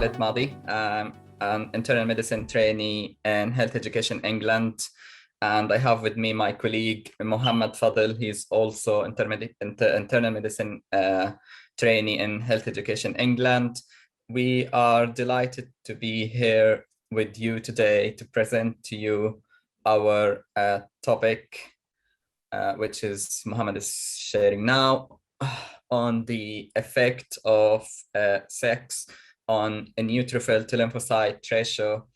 Khalid Madi. I'm an internal medicine trainee in health education England. And I have with me my colleague, Mohammed Fadil. He's also internal medicine trainee in health education England. We are delighted to be here with you today to present to you our topic, which is Mohammed is sharing now, on the effect of sex on a neutrophil to lymphocyte ratio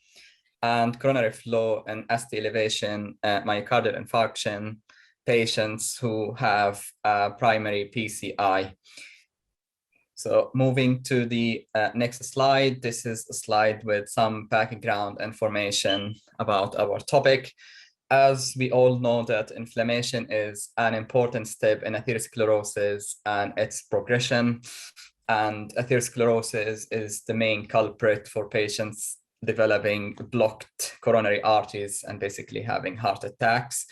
and coronary flow and ST elevation, myocardial infarction patients who have primary PCI. So moving to the next slide, this is a slide with some background information about our topic. As we all know that inflammation is an important step in atherosclerosis and its progression. And atherosclerosis is the main culprit for patients developing blocked coronary arteries and basically having heart attacks.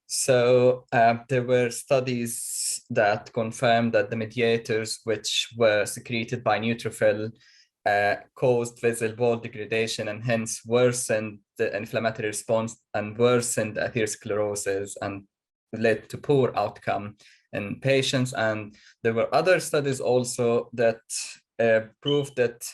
So there were studies that confirmed that the mediators which were secreted by neutrophil caused vessel wall degradation and hence worsened the inflammatory response and worsened atherosclerosis and led to poor outcome in patients. And there were other studies also that proved that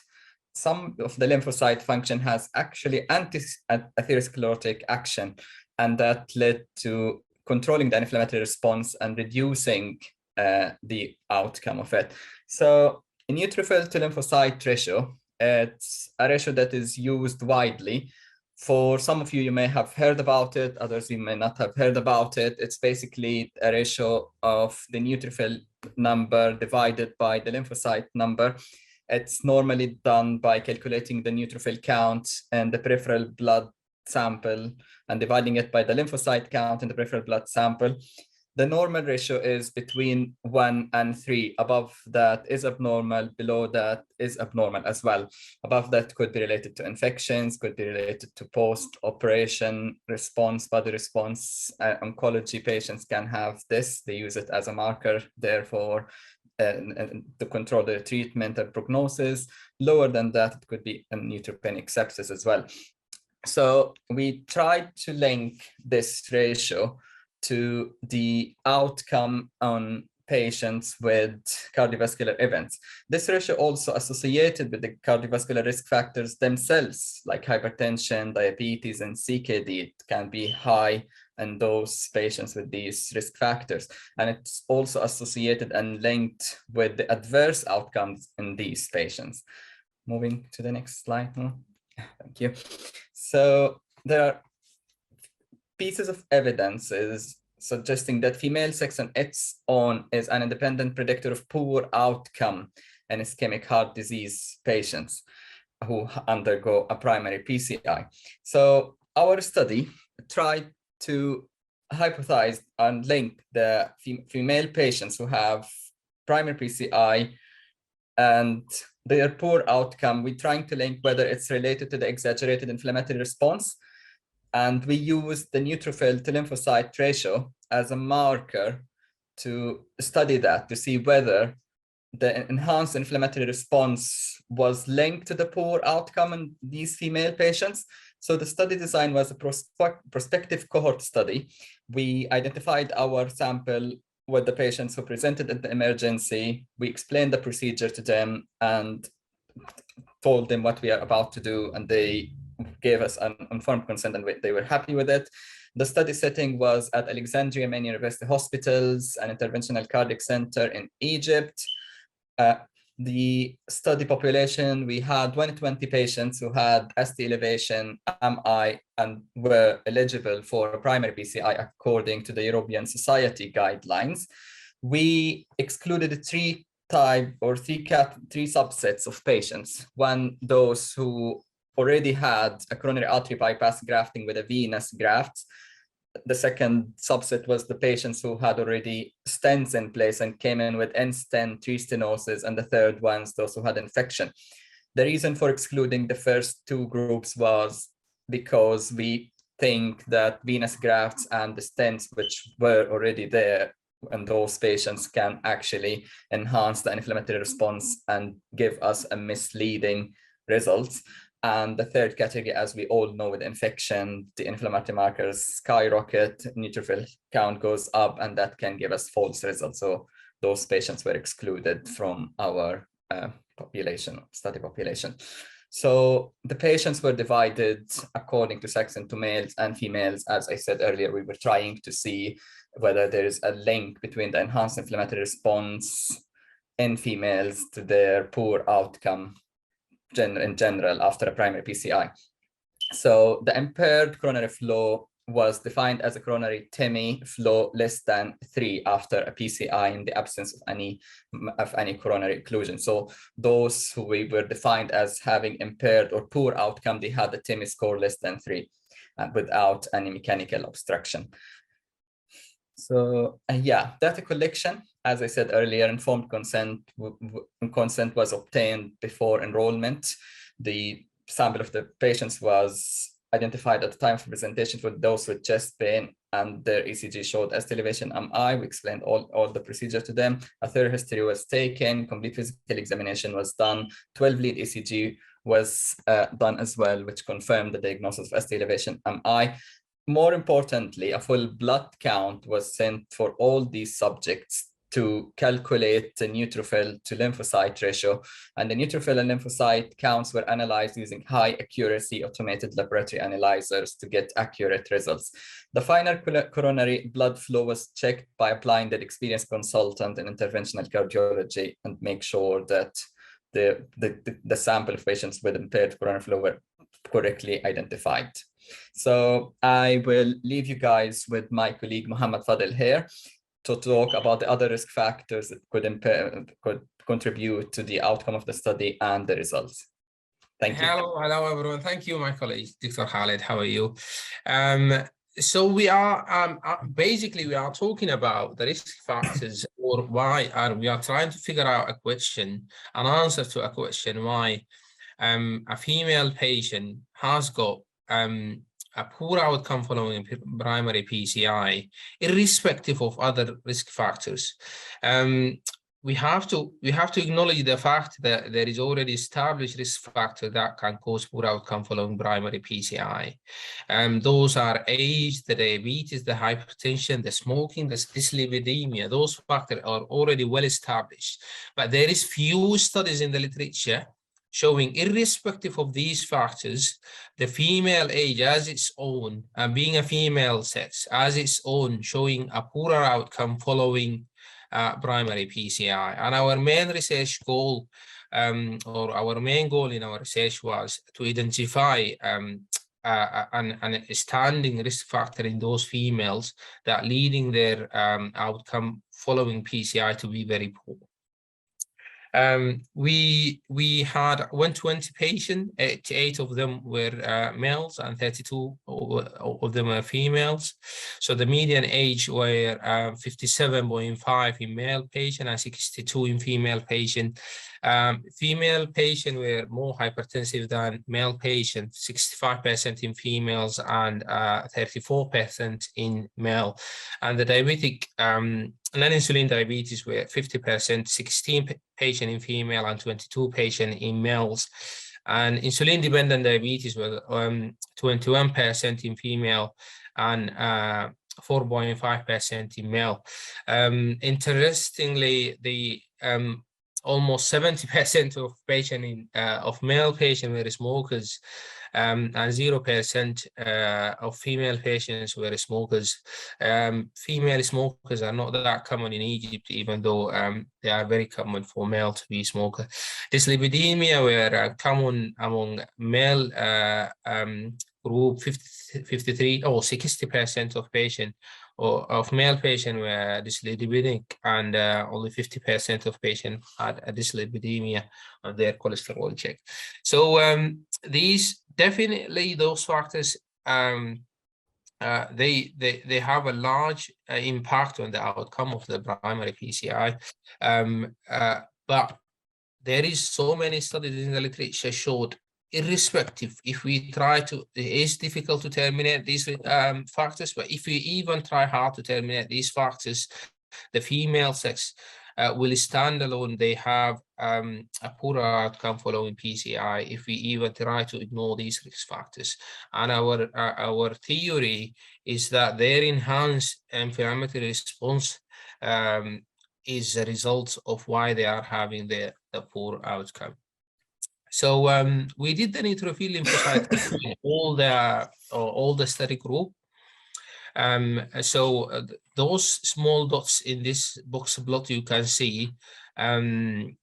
some of the lymphocyte function has actually anti-atherosclerotic action, and that led to controlling the inflammatory response and reducing the outcome of it. So a neutrophil to lymphocyte ratio, it's a ratio that is used widely. For some of you, you may have heard about it, others you may not have heard about it. It's basically a ratio of the neutrophil number divided by the lymphocyte number. It's normally done by calculating the neutrophil count and the peripheral blood sample and dividing it by the lymphocyte count in the peripheral blood sample. The normal ratio is between 1 and 3. Above that is abnormal, below that is abnormal as well. Above that could be related to infections, could be related to post-operation response, body response. Oncology patients can have this. They use it as a marker, therefore, to control the treatment and prognosis. Lower than that, it could be a neutropenic sepsis as well. So we tried to link this ratio to the outcome on patients with cardiovascular events. This ratio also associated with the cardiovascular risk factors themselves, like hypertension, diabetes, and CKD. It can be high in those patients with these risk factors. And it's also associated and linked with the adverse outcomes in these patients. Moving to the next slide. Thank you. So there are pieces of evidence is suggesting that female sex on its own is an independent predictor of poor outcome in ischemic heart disease patients who undergo a primary PCI. So our study tried to hypothesize and link the female patients who have primary PCI and their poor outcome. We're trying to link whether it's related to the exaggerated inflammatory response. And we use the neutrophil to lymphocyte ratio as a marker to study that, to see whether the enhanced inflammatory response was linked to the poor outcome in these female patients. So the study design was a prospective cohort study. We identified our sample with the patients who presented at the emergency. We explained the procedure to them and told them what we are about to do, and they gave us an informed consent and they were happy with it. The study setting was at Alexandria Main University Hospitals, an interventional cardiac center in Egypt. The study population, we had 120 patients who had ST elevation, MI, and were eligible for a primary PCI according to the European Society guidelines. We excluded three subsets of patients. One, those who already had a coronary artery bypass grafting with a venous graft. The second subset was the patients who had already stents in place and came in with end-stent restenosis, and the third ones, those who had infection. The reason for excluding the first two groups was because we think that venous grafts and the stents which were already there and those patients can actually enhance the inflammatory response and give us a misleading results. And the third category, as we all know, with infection, the inflammatory markers skyrocket, neutrophil count goes up, and that can give us false results. So those patients were excluded from our study population. So the patients were divided according to sex into males and females. As I said earlier, we were trying to see whether there is a link between the enhanced inflammatory response in females to their poor outcome in general after a primary PCI. So the impaired coronary flow was defined as a coronary TIMI flow less than 3 after a PCI in the absence of any coronary occlusion. So those who we were defined as having impaired or poor outcome, they had a TIMI score less than 3 without any mechanical obstruction. So yeah, data collection, as I said earlier, informed consent was obtained before enrollment. The sample of the patients was identified at the time of presentation for those with chest pain, and their ECG showed ST elevation MI. We explained all the procedure to them. A thorough history was taken, complete physical examination was done, 12-lead ECG was done as well, which confirmed the diagnosis of ST elevation MI. More importantly, a full blood count was sent for all these subjects to calculate the neutrophil to lymphocyte ratio. And the neutrophil and lymphocyte counts were analyzed using high accuracy automated laboratory analyzers to get accurate results. The final coronary blood flow was checked by a blinded experienced consultant in interventional cardiology and make sure that the sample of patients with impaired coronary flow were correctly identified. So I will leave you guys with my colleague Mohammed Fadel here to talk about the other risk factors that could contribute to the outcome of the study and the results. Thank you. Hello everyone. Thank you, my colleague, Dr. Khalid. How are you? So we are basically we are talking about the risk factors, or why we are trying to figure out an answer to a question why a female patient has got a poor outcome following primary PCI, irrespective of other risk factors. We have to acknowledge the fact that there is already established risk factor that can cause poor outcome following primary PCI. Those are age, the diabetes, the hypertension, the smoking, the dyslipidemia. Those factors are already well established, but there is few studies in the literature showing, irrespective of these factors, the female age as its own, and being a female sex as its own, showing a poorer outcome following primary PCI. And our main research goal, or our main goal in our research, was to identify an standing risk factor in those females that leading their outcome following PCI to be very poor. We had 120 patients, 88 of them were males and 32 of them were females. So the median age were 57.5 in male patient and 62 in female patient. Female patients were more hypertensive than male patients, 65% in females and 34% in male. And the diabetic non-insulin diabetes were 50%, 16 patients in female and 22 patients in males. And insulin-dependent diabetes was 21% in female and 4.5% in male. Interestingly, the almost 70% of patients of male patients were smokers, and 0% of female patients were smokers. Female smokers are not that common in Egypt, even though they are very common for male to be smoker. Dyslipidemia were common among male group, 53 or 60% of patients of male patients were dyslipidemic, and only 50% of patients had a dyslipidemia on their cholesterol check. So these definitely, those factors, they have a large impact on the outcome of the primary PCI, but there is so many studies in the literature showed, irrespective, if we try to, it is difficult to terminate these factors, but if we even try hard to terminate these factors, the female sex will stand alone, they have a poorer outcome following PCI if we even try to ignore these risk factors. And our theory is that their enhanced inflammatory response is a result of why they are having the poor outcome. So we did the neutrophil lymphocyte in all the study group. Those small dots in this box plot you can see, the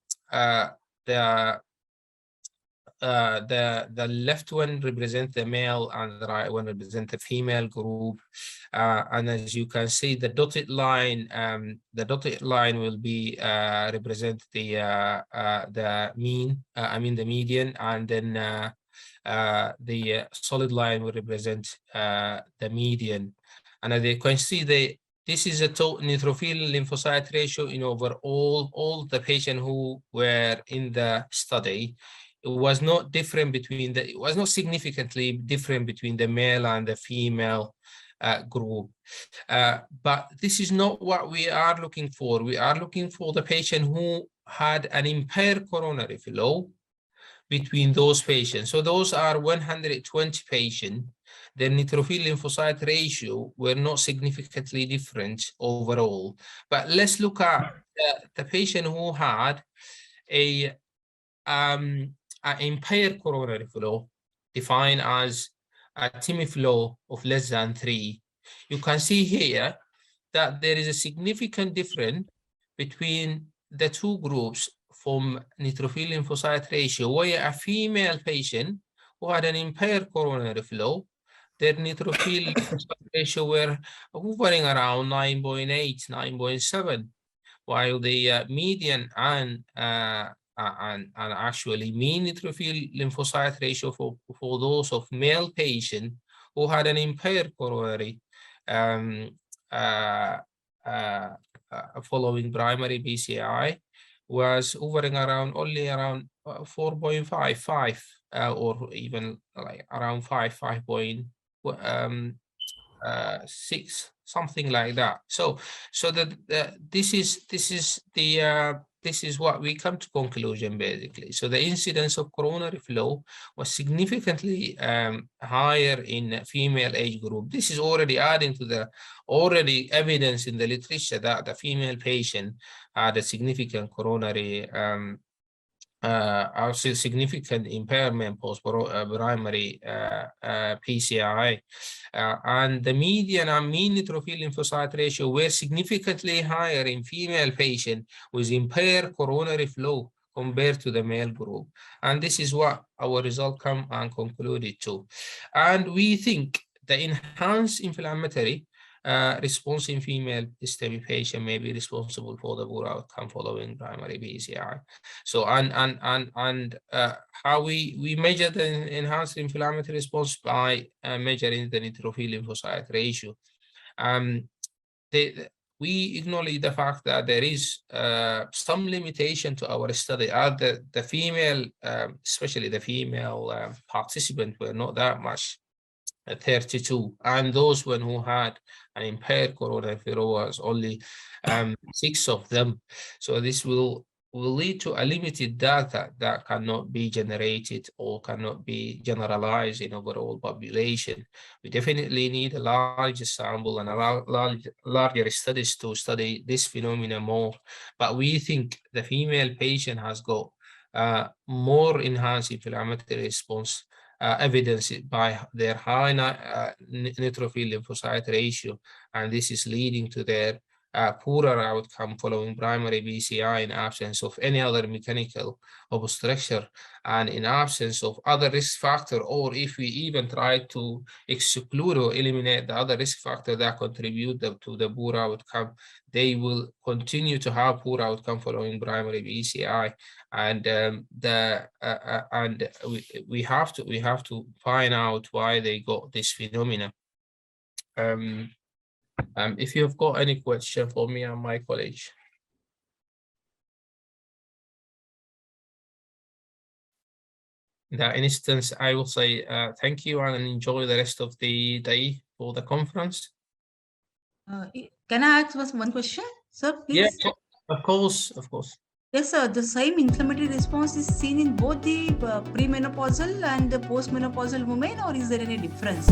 left one represents the male and the right one represents the female group. And as you can see, the dotted line will be represent the mean, the median, and then the solid line will represent the median. And as you can see, this is a total neutrophil lymphocyte ratio in over all the patients who were in the study. It was not different between it was not significantly different between the male and the female group. But this is not what we are looking for. We are looking for the patient who had an impaired coronary flow between those patients. So those are 120 patients. The neutrophil lymphocyte ratio were not significantly different overall. But let's look at the patient who had a impaired coronary flow, defined as a TIMI flow of less than 3. You can see here that there is a significant difference between the two groups from neutrophil lymphocyte ratio, where a female patient who had an impaired coronary flow, their neutrophil lymphocyte ratio were hovering around 9.8, 9.7, while the median and actually mean neutrophil lymphocyte ratio for those of male patients who had an impaired coronary following primary BCI was hovering around only around 4.55 or even like around 5.6, something like that. So this is what we come to conclusion basically. So the incidence of coronary flow was significantly higher in female age group. This is already adding to the already evidence in the literature that the female patient had a significant coronary also significant impairment post-primary PCI. And the median and mean neutrophil lymphocyte ratio were significantly higher in female patients with impaired coronary flow compared to the male group. And this is what our result come and concluded to. And we think the enhanced inflammatory response in female STEMI patient may be responsible for the poor outcome following primary BCI. So how we measure the enhanced inflammatory response by measuring the neutrophil lymphocyte ratio. We acknowledge the fact that there is some limitation to our study. The female, especially the female participants, were not that much. 32, and those one who had an impaired coronary flow was only 6 of them. So this will lead to a limited data that cannot be generated or cannot be generalized in overall population. We definitely need a larger sample and a larger studies to study this phenomenon more. But we think the female patient has got more enhanced inflammatory response evidenced by their high neutrophil lymphocyte ratio, and this is leading to their poorer outcome following primary BCI in absence of any other mechanical obstruction and in absence of other risk factor, or if we even try to exclude or eliminate the other risk factor that contribute to the poor outcome, they will continue to have poor outcome following primary BCI. And we have to find out why they got this phenomenon. If you have got any question for me and my colleague. In that instance, I will say thank you and enjoy the rest of the day for the conference. Can I ask one question, sir, please? Yeah, Of course, of course. Yes, sir. The same inflammatory response is seen in both the premenopausal and the postmenopausal women, or is there any difference?